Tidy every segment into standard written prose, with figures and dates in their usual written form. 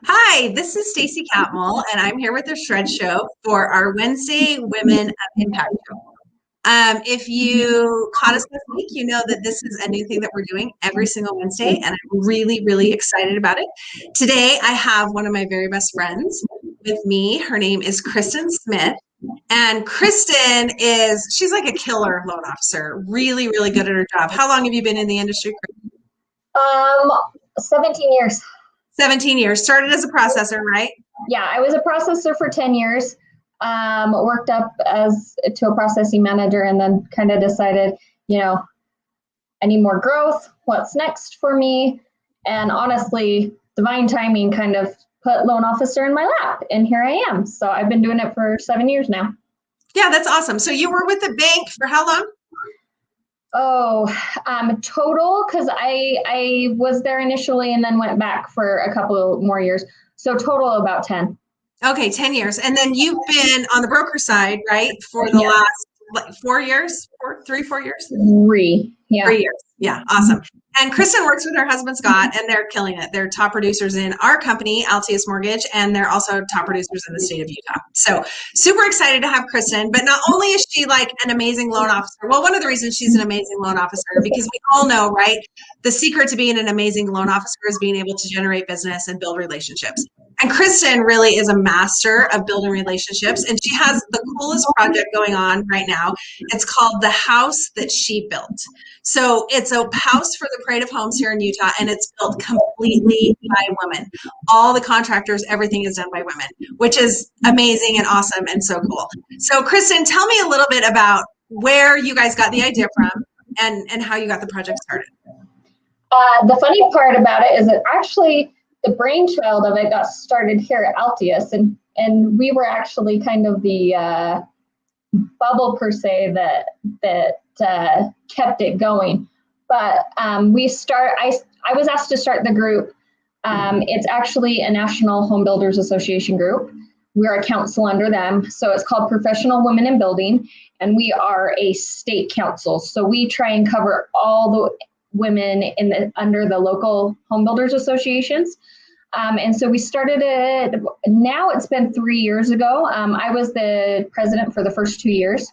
Hi, this is Stacy Catmull, and I'm here with the Shred Show for our Wednesday Women of Impact Show. If you caught us this week, you know that this is a new thing that we're doing every single Wednesday, and I'm really, really excited about it. Today, I have one of my very best friends with me. Her name is Kristin Smith, and she's like a killer loan officer, really, really good at her job. How long have you been in the industry? Um, 17 years. 17 years. Started as a processor, right? Yeah, I was a processor for 10 years. Worked up as to a processing manager, and then kind of decided, I need more growth. What's next for me? And honestly, divine timing kind of put loan officer in my lap, and here I am. So I've been doing it for 7 years now. Yeah, that's awesome. So you were with the bank for how long? Total, because I was there initially and then went back for a couple more years. So total about 10. Okay, 10 years. And then you've been on the broker side, right? For the last 4 years, 4 years? 3. Yeah. 3 years. Yeah, awesome. And Kristin works with her husband, Scott, and they're killing it. They're top producers in our company, Altius Mortgage, and they're also top producers in the state of Utah. So super excited to have Kristin, but not only is she like an amazing loan officer, well, one of the reasons she's an amazing loan officer, because we all know, right? The secret to being an amazing loan officer is being able to generate business and build relationships. And Kristin really is a master of building relationships, and she has the coolest project going on right now. It's called The House That She Built. So it's a house for the Parade of Homes here in Utah, and it's built completely by women. All the contractors, everything is done by women, which is amazing and awesome and so cool. So Kristin, tell me a little bit about where you guys got the idea from and how you got the project started. The funny part about it is that actually the brainchild of it got started here at Altius, and we were actually kind of the bubble per se that kept it going. But I was asked to start the group. It's actually a National Home Builders Association group. We're a council under them, so it's called Professional Women in Building, and we are a state council. So we try and cover all the women under the local home builders associations. And so we started it, now it's been 3 years ago. I was the president for the first 2 years.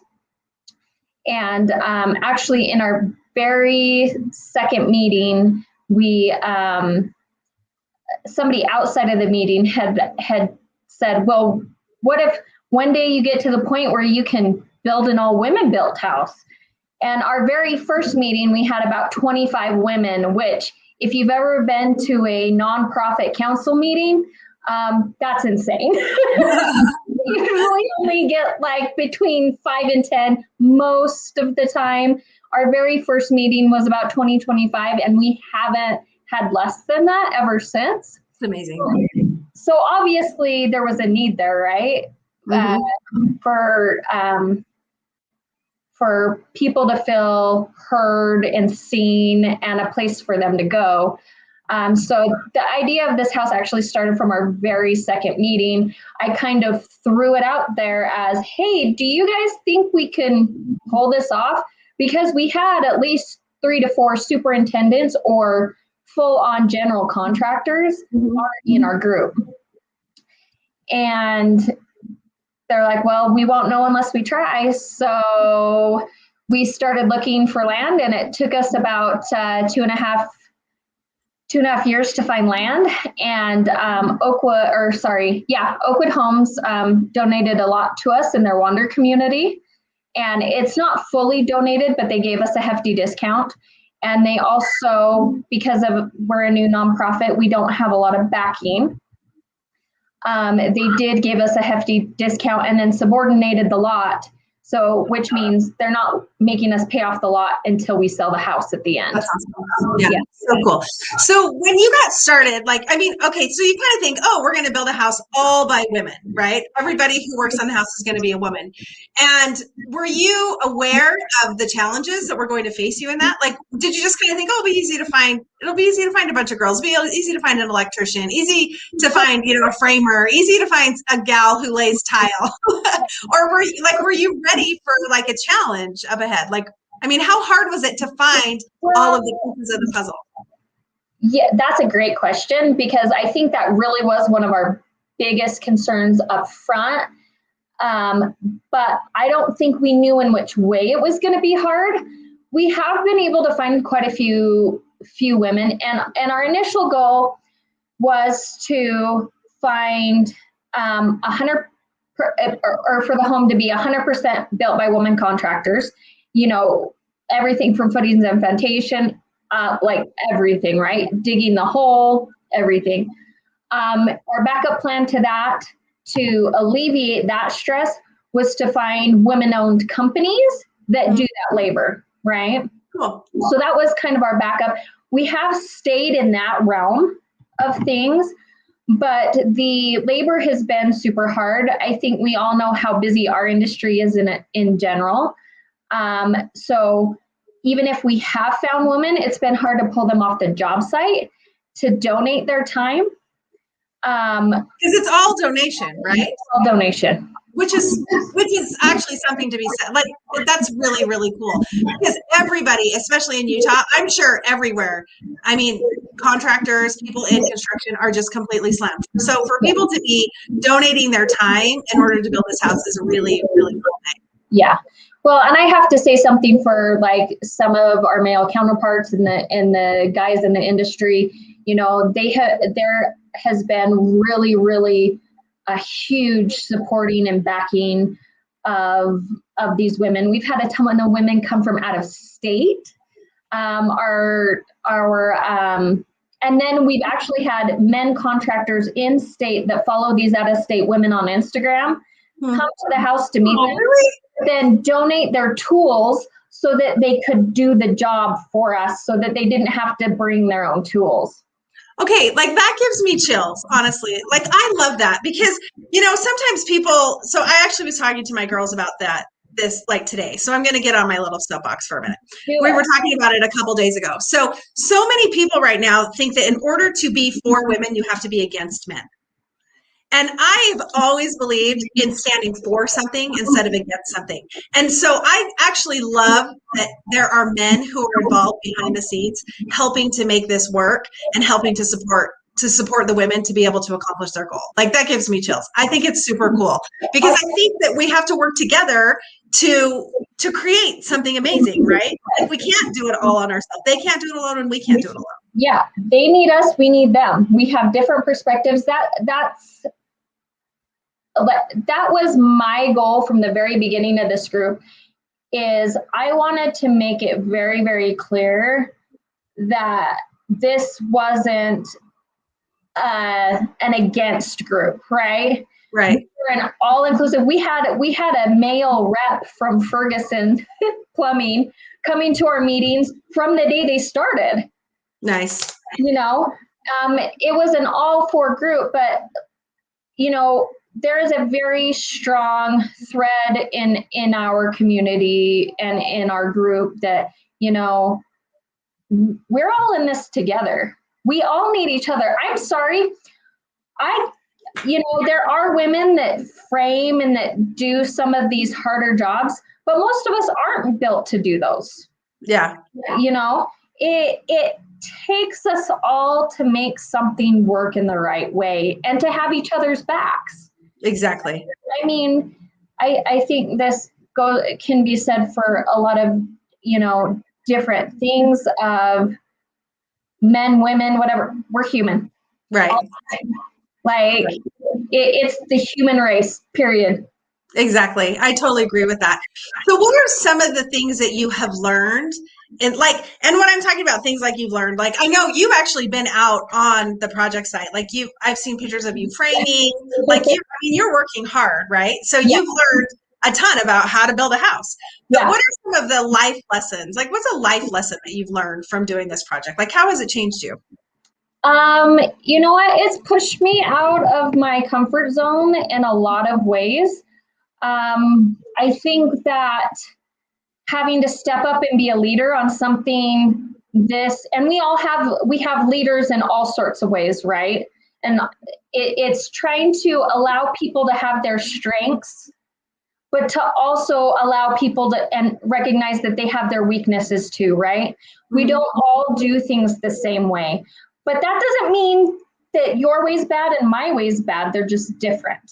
And actually in our very second meeting, somebody outside of the meeting had said, well, what if one day you get to the point where you can build an all women built house? And our very first meeting, we had about 25 women, which if you've ever been to a nonprofit council meeting, that's insane. You usually only get like between 5 and 10 most of the time. Our very first meeting was about 25, and we haven't had less than that ever since. It's amazing. So obviously there was a need there, right? Mm-hmm. For people to feel heard and seen and a place for them to go. So the idea of this house actually started from our very second meeting. I kind of threw it out there as, hey, do you guys think we can pull this off? Because we had at least 3 to 4 superintendents or full-on general contractors in our group. And they're like, well, we won't know unless we try. So we started looking for land, and it took us about 2.5 years to find land. And Oakwood Homes donated a lot to us in their Wander community. And it's not fully donated, but they gave us a hefty discount. And they also, because we're a new nonprofit, we don't have a lot of backing. They did give us a hefty discount and then subordinated the lot. So, which means they're not making us pay off the lot until we sell the house at the end. That's awesome. Yeah, so cool. So when you got started, so you kind of think, oh, we're going to build a house all by women, right? Everybody who works on the house is going to be a woman. And were you aware of the challenges that were going to face you in that? Like, did you just kind of think, oh, it'll be easy to find a bunch of girls, it'll be easy to find an electrician, easy to find, a framer, easy to find a gal who lays tile? Or were you ready for like a challenge up ahead? How hard was it to find all of the pieces of the puzzle? Yeah, that's a great question, because I think that really was one of our biggest concerns up front. But I don't think we knew in which way it was going to be hard. We have been able to find quite a few women, and our initial goal was to find 100 or for the home to be 100% built by women contractors. You know, everything from footings and foundation, like everything, right? Digging the hole, everything. Our backup plan to that, to alleviate that stress, was to find women-owned companies that do that labor, right? Cool. So that was kind of our backup. We have stayed in that realm of things, but the labor has been super hard. I think we all know how busy our industry is in general. So even if we have found women, it's been hard to pull them off the job site to donate their time. Because it's all donation, right? It's all donation. Which is actually something to be said. Like, that's really, really cool, because everybody, especially in Utah, I'm sure everywhere, I mean, contractors, people in construction are just completely slammed. So for people to be donating their time in order to build this house is a really, really cool thing. Yeah. Well, and I have to say something for like some of our male counterparts and the guys in the industry. You know, there has been really, really a huge supporting and backing of these women. We've had a ton of women come from out of state. And then we've actually had men contractors in state that follow these out of state women on Instagram come to the house to meet them, really? then donate their tools so that they could do the job for us, so that they didn't have to bring their own tools. Okay, like that gives me chills, honestly. Like, I love that, because, you know, sometimes people, so I actually was talking to my girls about this like today. So I'm going to get on my little soapbox for a minute. We were talking about it a couple days ago. So many people right now think that in order to be for women, you have to be against men. And I've always believed in standing for something instead of against something. And so I actually love that there are men who are involved behind the scenes, helping to make this work and helping to support the women to be able to accomplish their goal. Like, that gives me chills. I think it's super cool, because I think that we have to work together to create something amazing, right? Like, we can't do it all on ourselves. They can't do it alone, and we can't do it alone. Yeah, they need us, we need them. We have different perspectives. That was my goal from the very beginning of this group, is I wanted to make it very, very clear that this wasn't an against group, right? Right. We were an all-inclusive. We had a male rep from Ferguson Plumbing coming to our meetings from the day they started. Nice. You know, it was an all-four group, but, you know, there is a very strong thread in our community and in our group that, you know, we're all in this together. We all need each other. I'm sorry. You know, there are women that frame and that do some of these harder jobs, but most of us aren't built to do those. Yeah. You know, it takes us all to make something work in the right way and to have each other's backs. Exactly. I mean, I think this can be said for a lot of, you know, different things of men, women, whatever. We're human. Right. Like, it's the human race, period. Exactly. I totally agree with that. So what are some of the things that you have learned? And when I'm talking about things like you've learned, like, I know you've actually been out on the project site. Like, I've seen pictures of you framing, like, you're working hard, right? So you've learned a ton about how to build a house. But what are some of the life lessons? Like, what's a life lesson that you've learned from doing this project? Like, how has it changed you? You know what? It's pushed me out of my comfort zone in a lot of ways. I think that having to step up and be a leader on something and we have leaders in all sorts of ways, right? And it's trying to allow people to have their strengths, but to also allow people to and recognize that they have their weaknesses too, right? We don't all do things the same way. But that doesn't mean that your way's bad and my way's bad. They're just different,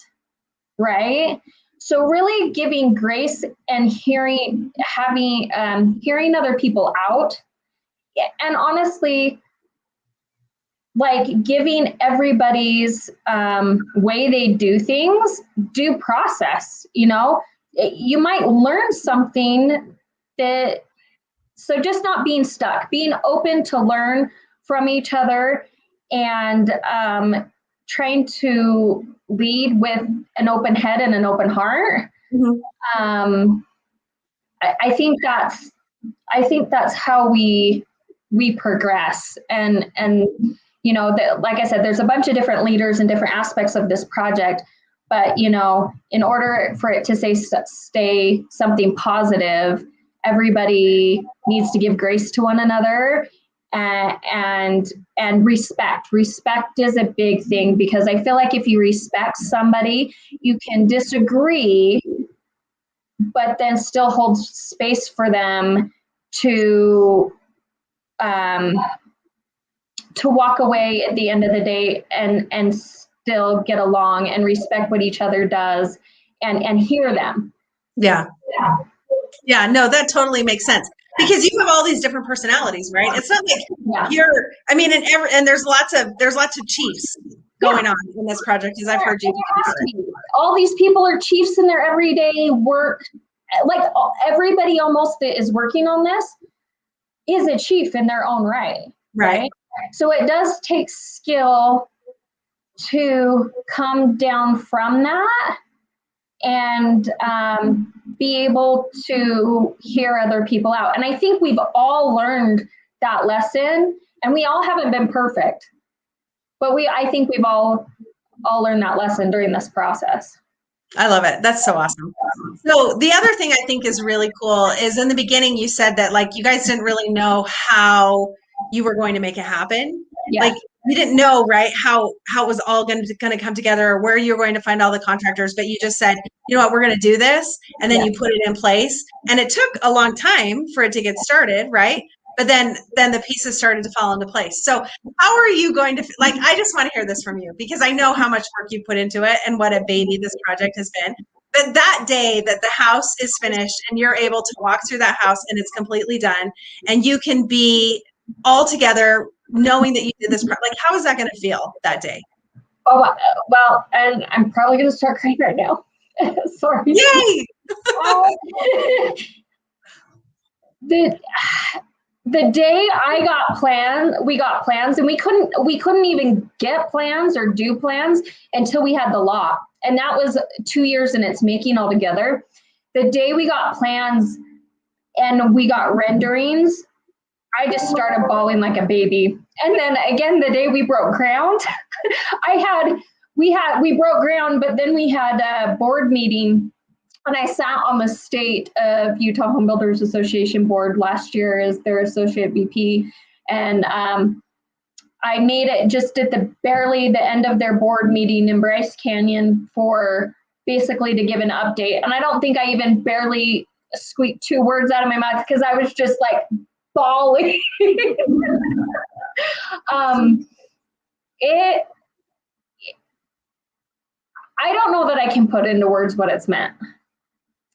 right? So really giving grace and hearing other people out, and honestly, like giving everybody's way they do things due process. You might learn something so just not being stuck, being open to learn from each other, and trying to lead with an open head and an open heart. Mm-hmm. I think that's how we progress. And like I said, there's a bunch of different leaders and different aspects of this project, but in order for it to stay something positive, everybody needs to give grace to one another, and respect. Respect is a big thing, because I feel like if you respect somebody, you can disagree, but then still hold space for them to walk away at the end of the day and still get along and respect what each other does, and hear them. Yeah. No, that totally makes sense, because you have all these different personalities, right? It's not like and there's lots of chiefs going on in this project, as I've heard you. All these people are chiefs in their everyday work. Like everybody almost that is working on this is a chief in their own right. Right. So it does take skill to come down from that and be able to hear other people out. And I think we've all learned that lesson, and we all haven't been perfect, but I think we've all learned that lesson during this process. I love it. That's so awesome. So the other thing I think is really cool is, in the beginning you said that like you guys didn't really know how you were going to make it happen. Yeah. Like you didn't know, right, how it was all going to come together, or where you're going to find all the contractors, but you just said, you know what, we're going to do this, and then you put it in place. And it took a long time for it to get started, right? But then the pieces started to fall into place. So how are you going to, like, I just want to hear this from you, because I know how much work you put into it and what a baby this project has been. But that day that the house is finished and you're able to walk through that house and it's completely done, and you can be all together knowing that you did this, like, how is that going to feel that day? Oh, well, and I'm probably going to start crying right now. Sorry. Yay! The day we got plans, and we couldn't even get plans or do plans until we had the lot. And that was 2 years in its making altogether. The day we got plans and we got renderings, I just started bawling like a baby. And then again, the day we broke ground, we broke ground, but then we had a board meeting, and I sat on the state of Utah Home Builders Association board last year as their associate VP. And I made it just at barely the end of their board meeting in Bryce Canyon for basically to give an update. And I don't think I even barely squeaked 2 words out of my mouth, because I was just like bawling. I don't know that I can put into words what it's meant.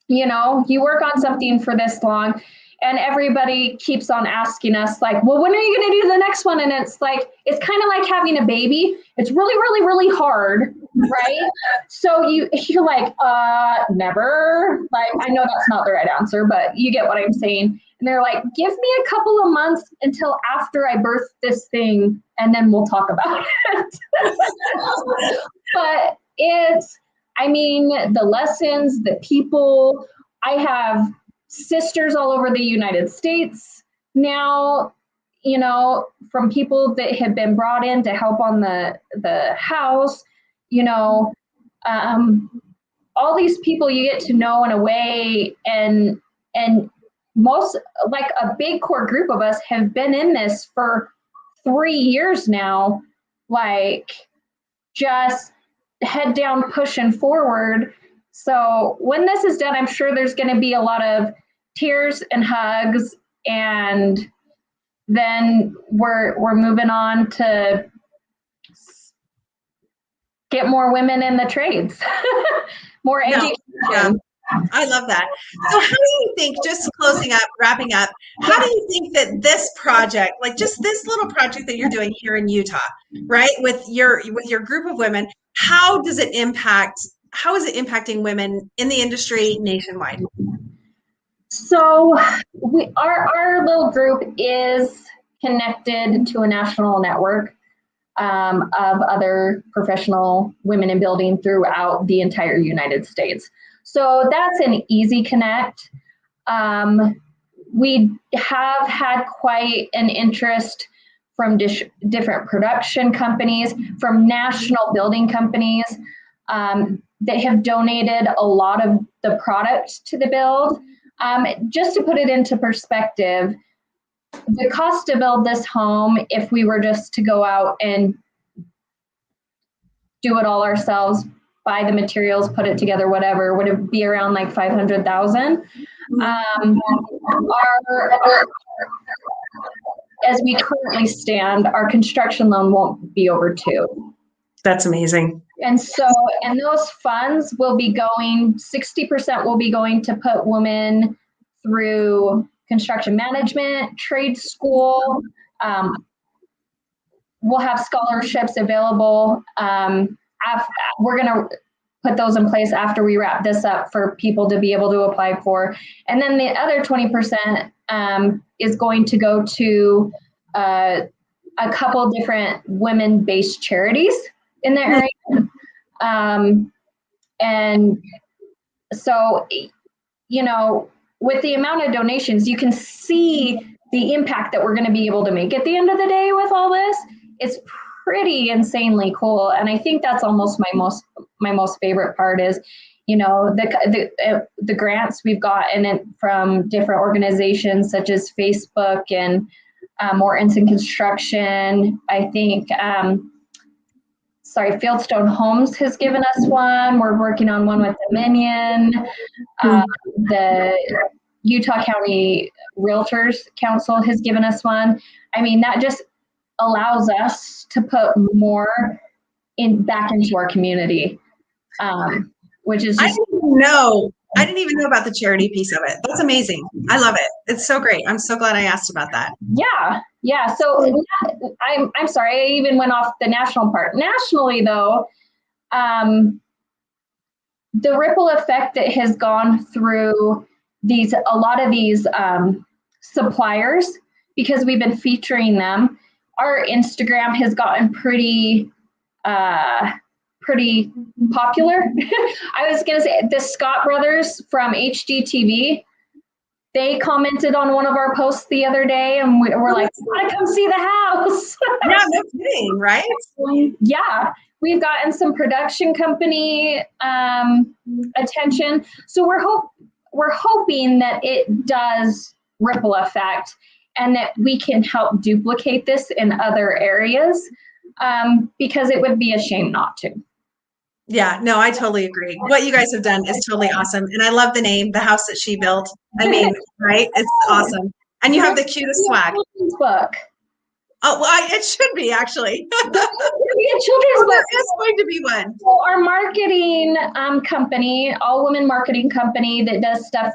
You work on something for this long, and everybody keeps on asking us like, well, when are you going to do the next one? And it's like, it's kind of like having a baby. It's really, really, really hard, right? So you're like, never. Like, I know that's not the right answer, but you get what I'm saying. And they're like, give me a couple of months until after I birth this thing, and then we'll talk about it. But the lessons, the people, I have sisters all over the United States now, from people that have been brought in to help on the house, all these people you get to know in a way, and most, like a big core group of us have been in this for 3 years now, like just head down, pushing forward. So when this is done, I'm sure there's going to be a lot of tears and hugs and then we're moving on to get more women in the trades, more education. Yeah. I love that. So how do you think, just closing up, wrapping up, how do you think that this project, like just this little project that you're doing here in Utah, right, with your group of women, how is it impacting women in the industry nationwide? So our little group is connected to a national network of other professional women in building throughout the entire United States. So that's an easy connect. We have had quite an interest from different production companies, from national building companies that have donated a lot of the product to the build. Just to put it into perspective, the cost to build this home, if we were just to go out and do it all ourselves, buy the materials, put it together, whatever, would it be around like 500,000? As we currently stand, our construction loan won't be over 2. That's amazing. And those funds will be going, 60% will be going to put women through construction management, trade school. We'll have scholarships available. We're going to put those in place after we wrap this up for people to be able to apply for. And then the other 20% is going to go to a couple different women-based charities in the area. And so, with the amount of donations, you can see the impact that we're going to be able to make at the end of the day with all this. It's pretty insanely cool. And I think that's almost my most favorite part is, the grants we've gotten it from different organizations such as Facebook and More Instant Construction. I think, Fieldstone Homes has given us one. We're working on one with Dominion. The Utah County Realtors Council has given us one. I mean, that just allows us to put more back into our community, which is just. I didn't even know about the charity piece of it. That's amazing. I love it. It's so great. I'm so glad I asked about that. Yeah. So I'm sorry, I even went off the national part. Nationally, though, the ripple effect that has gone through a lot of these suppliers, because we've been featuring them, our Instagram has gotten pretty popular. I was going to say the Scott brothers from HGTV, they commented on one of our posts the other day and we're like, gotta come see the house. Yeah, no kidding, right? Yeah, we've gotten some production company attention. So we're hoping that it does ripple effect and that we can help duplicate this in other areas because it would be a shame not to. Yeah, no, I totally agree. What you guys have done is totally awesome. And I love the name, The House That She Built. I mean, right? It's awesome. And you have the cutest swag. Book. Oh, well, it should be actually. Children's book. There is going to be one. So our marketing company, all women marketing company that does stuff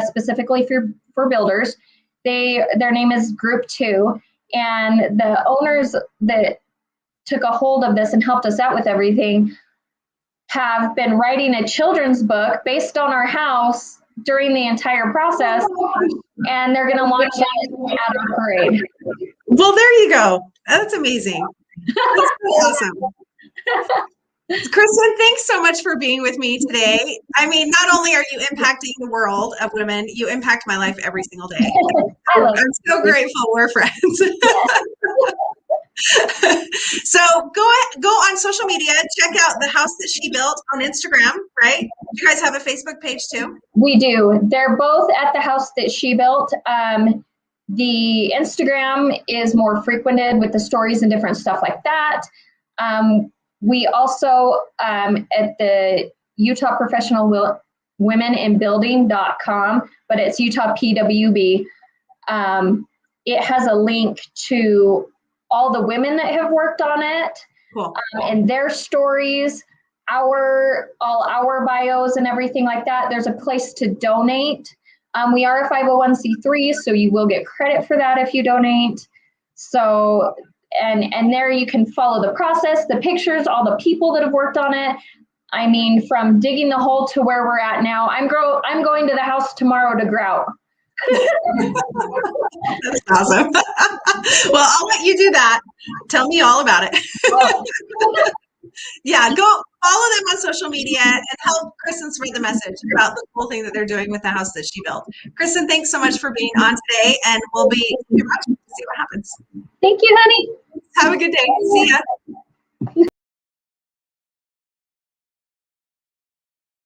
specifically for builders, their name is Group 2. And the owners that took a hold of this and helped us out with everything have been writing a children's book based on our house during the entire process, and they're going to launch it at our parade. Well, there you go. That's amazing. That's so awesome. Kristin, thanks so much for being with me today. I mean, not only are you impacting the world of women, you impact my life every single day. I'm so grateful we're friends. So go on social media, check out The House That She Built on Instagram, right? You guys have a Facebook page too? We do. They're both at The House That She Built. The Instagram is more frequented with the stories and different stuff like that. We also, at the Utah Professional Women in Building.com, but it's Utah PWB. it has a link to all the women that have worked on it. Cool. And their stories, all our bios and everything like that. There's a place to donate. We are a 501c3, so you will get credit for that if you donate. So, and there you can follow the process, the pictures, all the people that have worked on it. I mean, from digging the hole to where we're at now. I'm going to the house tomorrow to grout. That's awesome. Well, I'll let you do that. Tell me all about it. Yeah, go follow them on social media and help Kristin spread the message about the cool thing that they're doing with the house that she built. Kristin, thanks so much for being on today, and we'll be watching to see what happens. Thank you, honey. Have a good day. See ya.